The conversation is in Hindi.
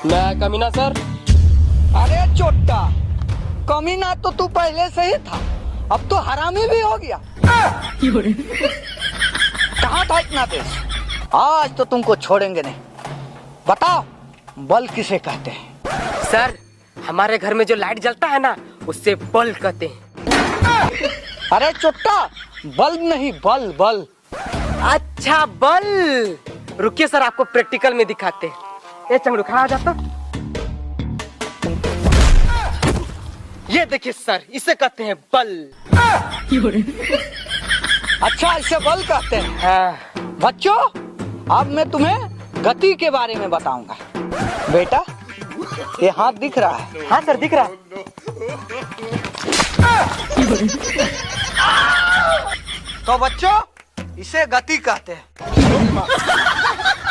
मैं कमीना सर। अरे चोट्टा, कमीना तो तू पहले से ही था, अब तो हरामी भी हो गया। कहाँ था इतना तेज? आज तो तुमको छोड़ेंगे नहीं। बताओ, बल किसे कहते हैं? सर, हमारे घर में जो लाइट जलता है ना, उससे बल्ब कहते हैं। अरे चोट्टा, बल्ब नहीं, बल बल। अच्छा, बल्ब। रुकिए सर, आपको प्रैक्टिकल में दिखाते हैं। ए चंगड़ू, खड़ा हो जाता। ये देखिए सर, इसे कहते हैं बल। अच्छा, इसे बल कहते हैं। हाँ। बच्चों, अब मैं तुम्हें गति के बारे में बताऊंगा। बेटा, ये हाथ दिख रहा है? हाँ सर, दिख रहा है। तो बच्चों, इसे गति कहते हैं।